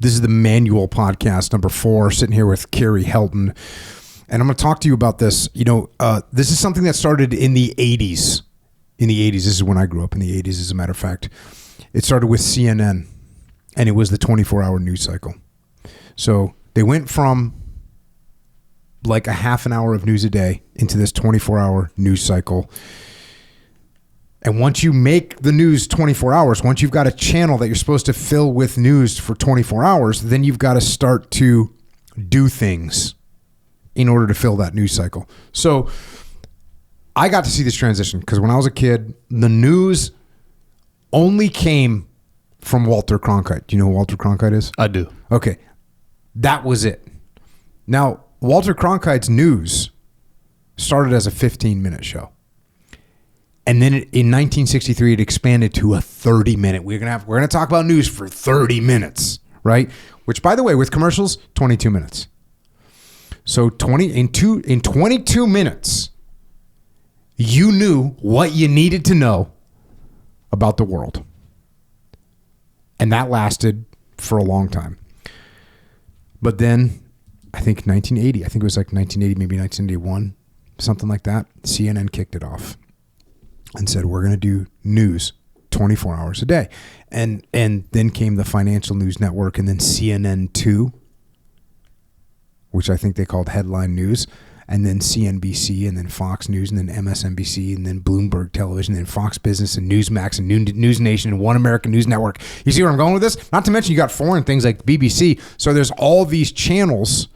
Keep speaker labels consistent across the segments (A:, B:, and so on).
A: This is the Manual Podcast, number 4, sitting here with Carrie Helton. And I'm going to talk to you about this. This is something that started in the 80s. In the 80s, this is when I grew up, in the 80s, as a matter of fact. It started with CNN, and it was the 24-hour news cycle. So they went from like a half an hour of news a day into this 24-hour news cycle. And once you make the news 24 hours, once you've got a channel that you're supposed to fill with news for 24 hours, then you've got to start to do things in order to fill that news cycle. So I got to see this transition because when I was a kid, the news only came from Walter Cronkite. Do you know who Walter Cronkite is?
B: I do.
A: Okay. That was it. Now, Walter Cronkite's news started as a 15-minute show. And then in 1963, it expanded to a 30-minute. We're gonna talk about news for 30 minutes, right? Which, by the way, with commercials, 22 minutes. So in 22 minutes, you knew what you needed to know about the world, and that lasted for a long time. But then, I think 1980. I think it was like 1980, maybe 1981, something like that. CNN kicked it off and said, we're going to do news 24 hours a day. And then came the Financial News Network, and then CNN2, which I think they called Headline News, and then CNBC, and then Fox News, and then MSNBC, and then Bloomberg Television, and then Fox Business, and Newsmax, and News Nation, and One American News Network. You see where I'm going with this? Not to mention you got foreign things like BBC. So there's all these channels,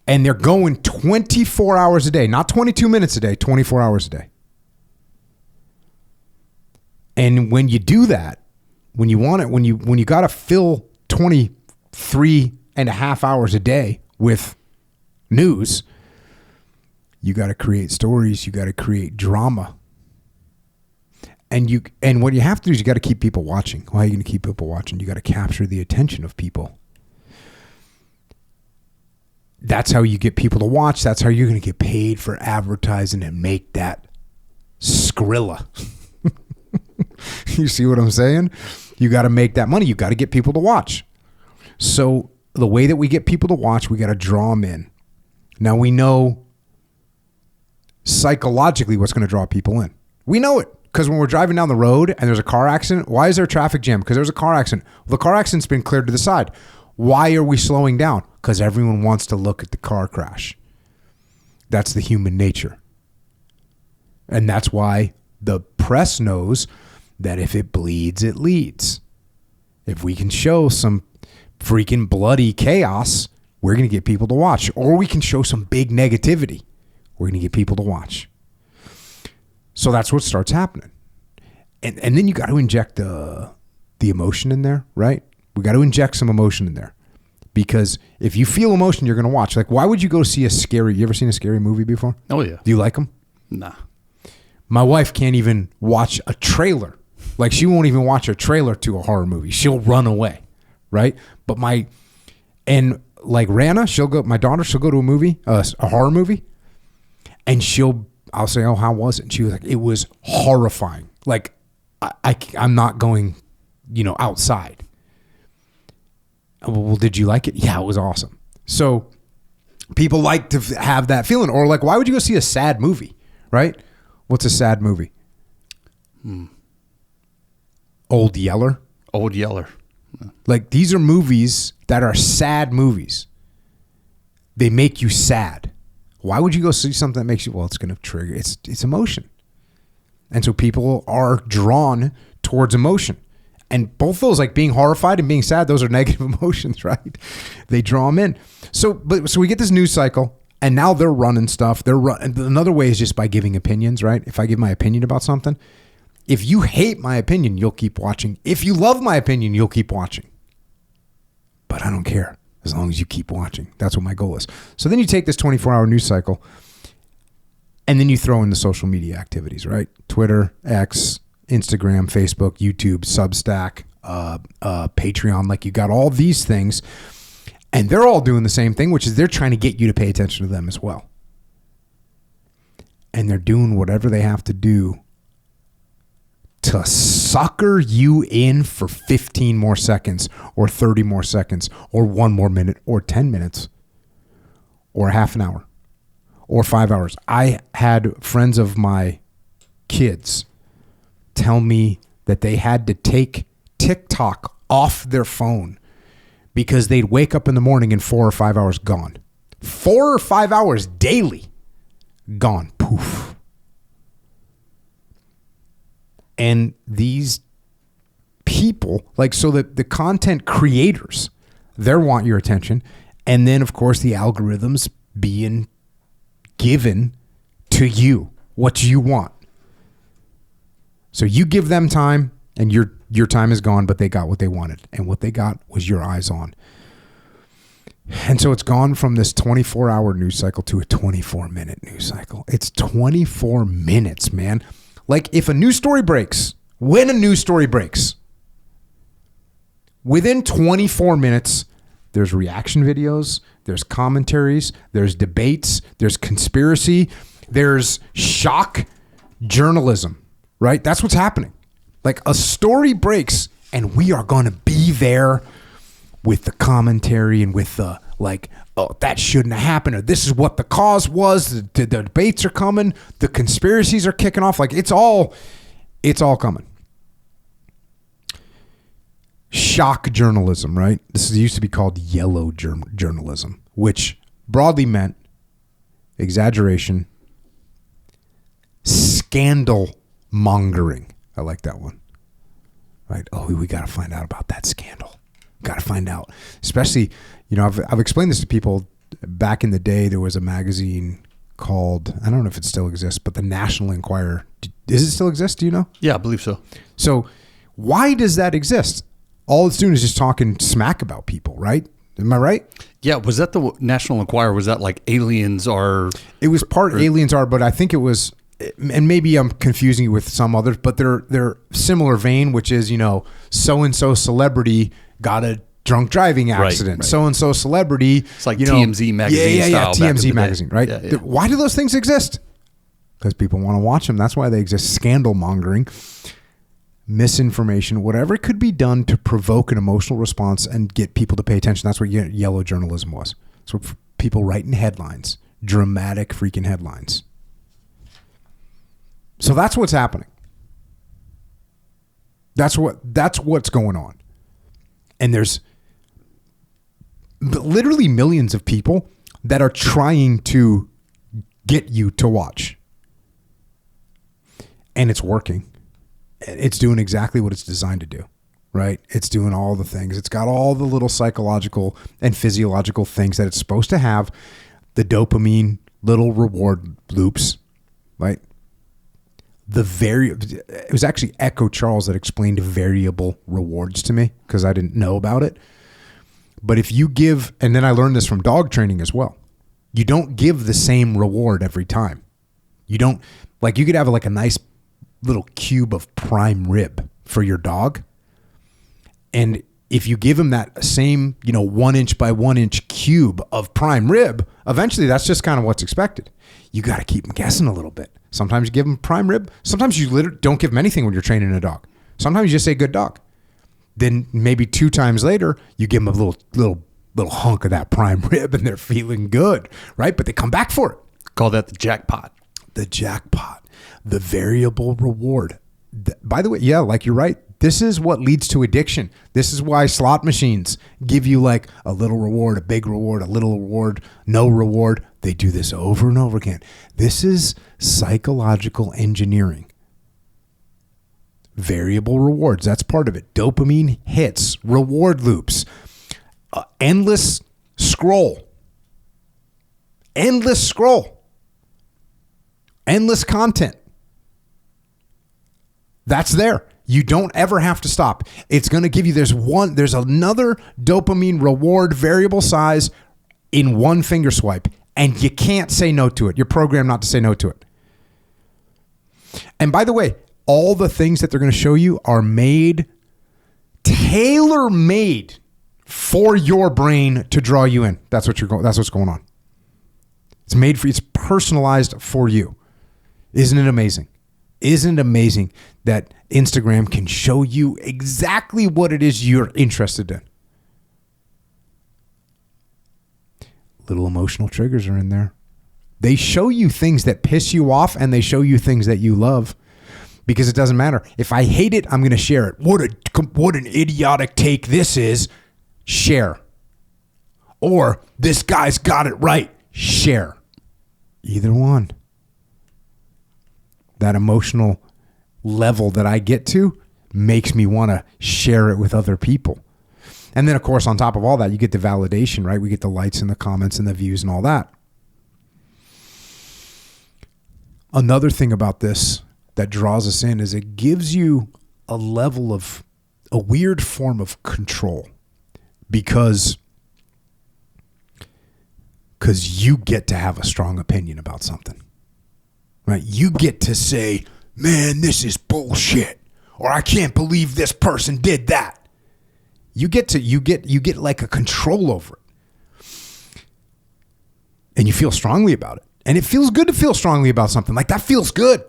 A: and they're going 24 hours a day, not 22 minutes a day, 24 hours a day. And when you do that, when you want it, when you got to fill 23 and a half hours a day with news, you got to create stories, you got to create drama. And what you have to do is you got to keep people watching. How are you going to keep people watching? You got to capture the attention of people. That's how you get people to watch. That's how you're going to get paid for advertising and make that Skrilla. You see what I'm saying? You got to make that money. You got to get people to watch. So the way that we get people to watch, we got to draw them in. Now we know psychologically what's going to draw people in. We know it because when we're driving down the road and there's a car accident, why is there a traffic jam? Because there's a car accident. Well, the car accident's been cleared to the side. Why are we slowing down? Because everyone wants to look at the car crash. That's the human nature. And that's why the press knows that if it bleeds, it leads. If we can show some freaking bloody chaos, we're going to get people to watch. Or we can show some big negativity. We're going to get people to watch. So that's what starts happening. And then you got to inject the emotion in there, right? We got to inject some emotion in there. Because if you feel emotion, you're going to watch. Like, why would you go see you ever seen a scary movie before?
B: Oh, yeah.
A: Do you like them?
B: Nah.
A: My wife can't even watch a trailer. Like, she won't even watch a trailer to a horror movie. She'll run away, right? But Rana, my daughter, she'll go to a movie, a horror movie, and I'll say, oh, how was it? And she was like, it was horrifying. Like, I'm not going, outside. Well, did you like it? Yeah, it was awesome. So people like to have that feeling. Or like, why would you go see a sad movie, right? What's a sad movie? Old Yeller.
B: Old Yeller.
A: Like, these are movies that are sad movies. They make you sad. Why would you go see something that makes you, well, it's going to trigger, it's emotion. And so people are drawn towards emotion. And both those, like being horrified and being sad, those are negative emotions, right? They draw them in. So we get this news cycle, and now they're running stuff. Another way is just by giving opinions, right? If I give my opinion about something, if you hate my opinion, you'll keep watching. If you love my opinion, you'll keep watching. But I don't care as long as you keep watching. That's what my goal is. So then you take this 24-hour news cycle, and then you throw in the social media activities, right? Twitter, X, Instagram, Facebook, YouTube, Substack, Patreon. Like, you got all these things, and they're all doing the same thing, which is they're trying to get you to pay attention to them as well. And they're doing whatever they have to do to sucker you in for 15 more seconds or 30 more seconds or 1 more minute or 10 minutes or half an hour or 5 hours. I had friends of my kids tell me that they had to take TikTok off their phone because they'd wake up in the morning and 4 or 5 hours gone. 4 or 5 hours daily gone. Poof. And these people, like, so that the content creators, they want your attention. And then, of course, the algorithms being given to you what you want. So you give them time and your time is gone, but they got what they wanted. And what they got was your eyes on. And so it's gone from this 24-hour news cycle to a 24-minute news cycle. It's 24 minutes, man. Like, if a news story breaks, when a news story breaks, within 24 minutes, there's reaction videos, there's commentaries, there's debates, there's conspiracy, there's shock journalism, right? That's what's happening. Like, a story breaks and we are going to be there with the commentary and with the, like, oh, that shouldn't have happened, or this is what the cause was, the debates are coming, the conspiracies are kicking off. Like, it's all coming. Shock journalism, right? This used to be called yellow journalism, which broadly meant exaggeration, scandal mongering. I like that one. Right? Oh, we got to find out about that scandal. Got to find out. Especially, you know, I've explained this to people. Back in the day, there was a magazine called, I don't know if it still exists, but the National Enquirer. Does it still exist? Do you know?
B: Yeah, I believe so.
A: So why does that exist? All it's doing is just talking smack about people, right? Am I right?
B: Yeah. Was that the National Enquirer? Was that like aliens are?
A: It was part aliens are, but I think it was, and maybe I'm confusing you with some others, but they're similar vein, which is, you know, so-and-so celebrity got a drunk driving accident. Right. So-and-so celebrity.
B: It's like, you know, TMZ magazine style.
A: Yeah, TMZ magazine, right?
B: Yeah.
A: Why do those things exist? Because people want to watch them. That's why they exist. Scandal mongering, misinformation, whatever could be done to provoke an emotional response and get people to pay attention. That's what yellow journalism was. So people writing headlines, dramatic freaking headlines. So that's what's happening. That's what's going on. And there's literally millions of people that are trying to get you to watch. And it's working. It's doing exactly what it's designed to do, right? It's doing all the things. It's got all the little psychological and physiological things that it's supposed to have. The dopamine, little reward loops, right? It was actually Echo Charles that explained variable rewards to me because I didn't know about it. But if you give, and then I learned this from dog training as well, you don't give the same reward every time. You don't, like, you could have like a nice little cube of prime rib for your dog. And if you give him that same, you know, 1 inch by 1 inch cube of prime rib, eventually that's just kind of what's expected. You got to keep him guessing a little bit. Sometimes you give him prime rib. Sometimes you literally don't give him anything when you're training a dog. Sometimes you just say good dog. Then maybe 2 times later, you give them a little hunk of that prime rib and they're feeling good, right? But they come back for it.
B: Call that the jackpot.
A: The jackpot. The variable reward. By the way, yeah, like you're right. This is what leads to addiction. This is why slot machines give you like a little reward, a big reward, a little reward, no reward. They do this over and over again. This is psychological engineering. Variable rewards, that's part of it. Dopamine hits, reward loops, endless scroll, endless content. That's there. You don't ever have to stop. It's going to give you, there's another dopamine reward variable size in one finger swipe, and you can't say no to it. You're programmed not to say no to it. And by the way, all the things that they're going to show you are tailor-made for your brain to draw you in. That's what's going on. It's personalized for you. Isn't it amazing? Isn't it amazing that Instagram can show you exactly what it is you're interested in? Little emotional triggers are in there. They show you things that piss you off, and they show you things that you love, because it doesn't matter. If I hate it, I'm going to share it. What an idiotic take this is. Share. Or this guy's got it right. Share. Either one. That emotional level that I get to makes me want to share it with other people. And then, of course, on top of all that, you get the validation, right? We get the likes and the comments and the views and all that. Another thing about this that draws us in is it gives you a level of a weird form of control, because you get to have a strong opinion about something, right? You get to say, man, this is bullshit, or I can't believe this person did that. You get like a control over it, and you feel strongly about it. And it feels good to feel strongly about something. Like, that feels good.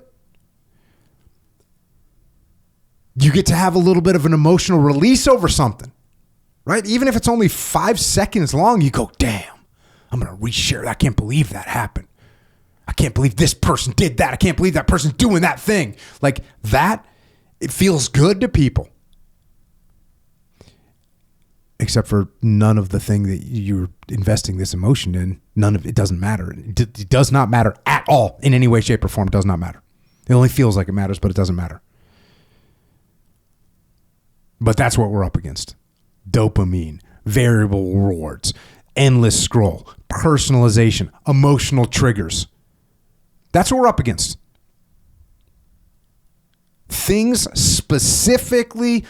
A: You get to have a little bit of an emotional release over something, right? Even if it's only 5 seconds long, you go, damn, I'm going to reshare that. I can't believe that happened. I can't believe this person did that. I can't believe that person's doing that thing. Like that, it feels good to people. Except for none of the thing that you're investing this emotion in, none of it doesn't matter. It does not matter at all in any way, shape, or form. It does not matter. It only feels like it matters, but it doesn't matter. But that's what we're up against. Dopamine, variable rewards, endless scroll, personalization, emotional triggers. That's what we're up against. Things specifically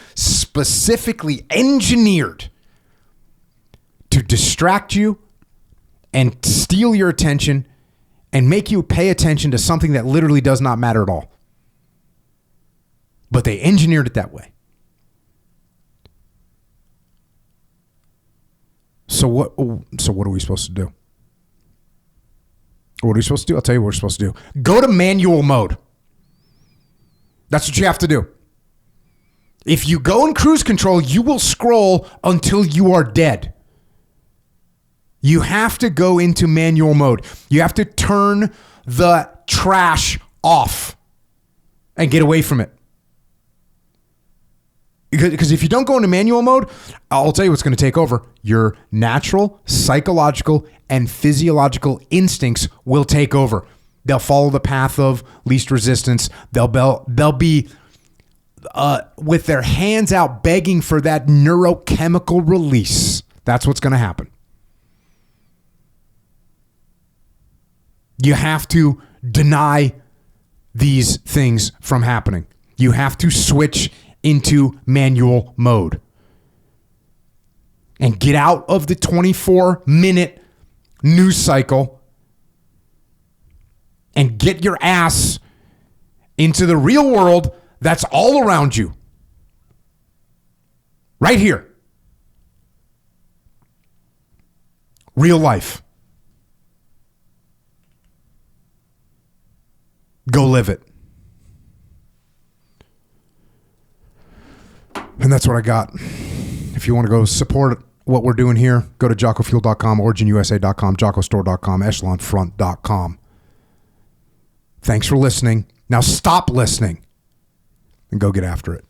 A: engineered to distract you and steal your attention and make you pay attention to something that literally does not matter at all. But they engineered it that way. So what are we supposed to do? What are we supposed to do? I'll tell you what we're supposed to do. Go to manual mode. That's what you have to do. If you go in cruise control, you will scroll until you are dead. You have to go into manual mode. You have to turn the trash off and get away from it. Because if you don't go into manual mode, I'll tell you what's going to take over. Your natural, psychological, and physiological instincts will take over. They'll follow the path of least resistance. They'll be with their hands out begging for that neurochemical release. That's what's going to happen. You have to deny these things from happening. You have to switch into manual mode and get out of the 24-minute news cycle and get your ass into the real world that's all around you. Right here. Real life. Go live it. And that's what I got. If you want to go support what we're doing here, go to jockofuel.com, originusa.com, jockostore.com, echelonfront.com. Thanks for listening. Now stop listening and go get after it.